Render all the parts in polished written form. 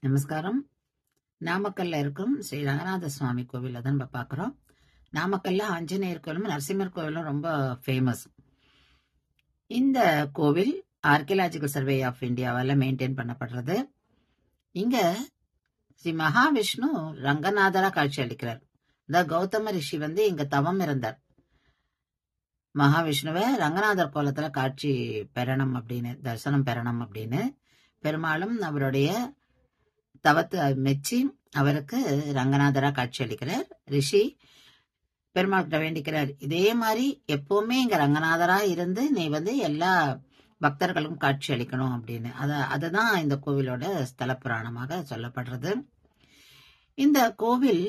நமஸ்காரம். நாமக்கல்ல இருக்கும் ஸ்ரீ ரங்கநாத சுவாமி கோவில் தான் நம்ம பார்க்குறோம். நாமக்கல்ல ஆஞ்சநேயர் கோவிலும் நரசிம்மர் கோவிலும் ரொம்ப ஃபேமஸ். இந்த கோவில் ஆர்கியலாஜிக்கல் சர்வே ஆஃப் இந்தியாவால் மெயின்டைன் பண்ணப்படுறது. இங்க ஸ்ரீ மகாவிஷ்ணு ரங்கநாதரா காட்சி அளிக்கிறார். அதாவது கௌதம ரிஷி இங்க தவம் இருந்தார். மகாவிஷ்ணுவை ரங்கநாதர் கோலத்துல காட்சி பெறணும் அப்படின்னு, தரிசனம் பெறணும் அப்படின்னு பெருமாளும் அவருடைய தவத்தை மெச்சி அவருக்கு ரங்கநாதரா காட்சி அளிக்கிறார். ரிஷி பெருமாள்கிட்ட வேண்டிக்கிறார், இதே மாதிரி எப்பவுமே இங்க ரங்கநாதரா இருந்து நீ எல்லா பக்தர்களுக்கும் காட்சி அளிக்கணும் அப்படின்னு. அதுதான் இந்த கோவிலோட ஸ்தல புராணமாக சொல்லப்படுறது. இந்த கோவில்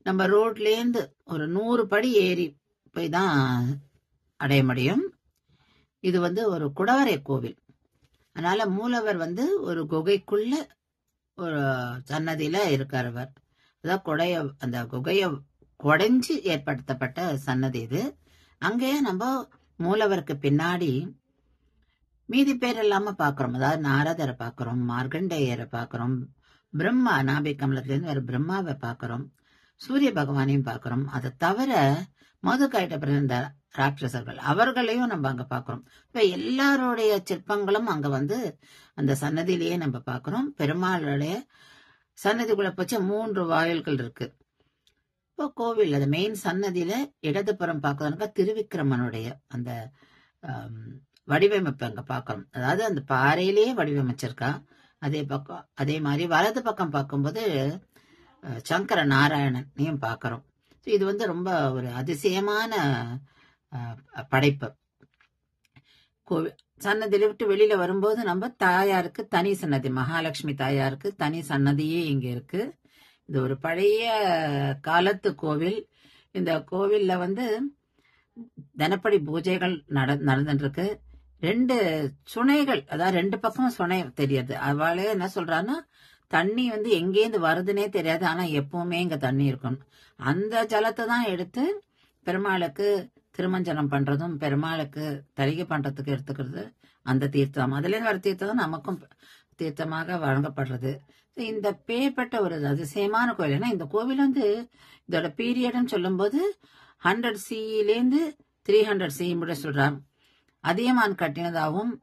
நம்ம ரோட்லேருந்து ஒரு 100 படி ஏறி போய் தான் அடைய முடியும். இது ஒரு குடவரை கோவில். அதனால மூலவர் ஒரு குகைக்குள்ள ஒரு சன்னதியில இருக்கார். அவர் அதான் அந்த குகைய குடைஞ்சு ஏற்படுத்தப்பட்ட சன்னதி இது. அங்கே நம்ம மூலவருக்கு பின்னாடி மீதி பேர் இல்லாம பாக்குறோம். அதாவது நாரதரை பாக்குறோம், மார்கண்டேயரை பாக்குறோம், பிரம்மா நாபி கமலத்திலிருந்து வேற பிரம்மாவை பாக்குறோம், சூரிய பகவானையும் பாக்குறோம். அதை தவிர மது கைட்ட பிறந்த ராட்சசர்கள் அவர்களையும் நம்ம அங்க பாக்குறோம். இப்ப எல்லாருடைய சிற்பங்களும் அங்க அந்த சன்னதியிலேயே நம்ம பாக்குறோம். பெருமாளுடைய சன்னதிக்குள்ள போச்சு 3 வாயில்கள் இருக்கு. இப்போ கோவில் அது மெயின் சன்னதியில இடதுபுறம் பார்க்கறதுனாக்கா திருவிக்கிரமனுடைய அந்த வடிவமைப்பு அங்க பாக்குறோம். அதாவது அந்த பாறையிலேயே வடிவமைச்சிருக்கா. அதே மாதிரி வலது பக்கம் பார்க்கும்போது சங்கர நாராயணனையும் பாக்குறோம். இது ரொம்ப ஒரு அதிசயமான படைப்பு. சன்னதியில விட்டு வெளியில வரும்போது நம்ம தாயாருக்கு தனி சன்னதி, மகாலட்சுமி தாயாருக்கு தனி சன்னதியே இங்க இருக்கு. இது ஒரு பழைய காலத்து கோவில். இந்த கோவில்ல தினப்படி பூஜைகள் நடந்துட்டு இருக்கு. 2 சுனைகள், அதாவது 2 பக்கம் சுனை தெரியாது. அவளே என்ன சொல்றான்னா, தண்ணி எங்கேருந்து வருதுன்னே தெரியாது, ஆனா எப்பவுமே இங்க தண்ணி இருக்கணும். அந்த ஜலத்தை தான் எடுத்து பெருமாளுக்கு திருமஞ்சனம் பண்றதும் பெருமாளுக்கு தரிகை பண்றதுக்கு எடுத்துக்கிறது அந்த தீர்த்தம். அதுல இருந்து வர தீர்த்தம் நமக்கும் தீர்த்தமாக வழங்கப்படுறது. இந்த பேர்பட்ட ஒரு அதிசயமான கோவில். ஏன்னா இந்த கோவில் இதோட பீரியட்னு சொல்லும் போது 100 CE 300 CE முறை சொல்றாங்க. அதியமான் கட்டினதாகவும்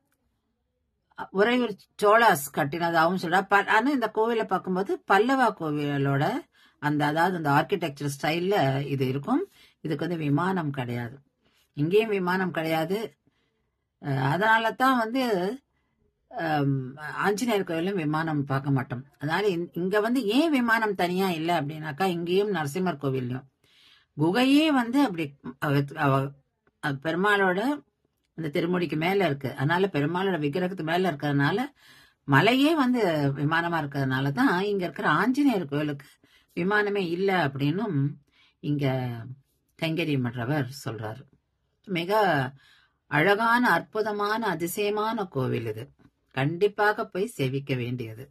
உறையூர் சோழாஸ் கட்டினதாகவும் சொல்றா. ஆனா இந்த கோவிலை பார்க்கும்போது பல்லவா கோவிலோட அதாவது அந்த ஆர்கிடெக்சர் ஸ்டைல்ல இது இருக்கும். இதுக்கு விமானம் கிடையாது, இங்கேயும் விமானம் கிடையாது. அதனால தான் ஆஞ்சநேயர் கோயிலும் விமானம் பார்க்க மாட்டோம். அதனால இங்க ஏன் விமானம் தனியா இல்லை அப்படின்னாக்கா, இங்கேயும் நரசிம்மர் கோவில்லையும் குகையே அப்படி பெருமாளோட அந்த திருமுடிக்கு மேல இருக்கு. அதனால பெருமாளோட விக்கிரகத்துக்கு மேல இருக்கிறதுனால மலையே விமானமா இருக்கிறதுனாலதான் இங்க இருக்கிற ஆஞ்சநேயர் கோயிலுக்கு விமானமே இல்லை அப்படின்னும் இங்க கைங்கரி மற்றவர் சொல்றாரு. மிக அழகான, அற்புதமான, அதிசயமான கோவில் இது. கண்டிப்பாக போய் சேவிக்க வேண்டியது.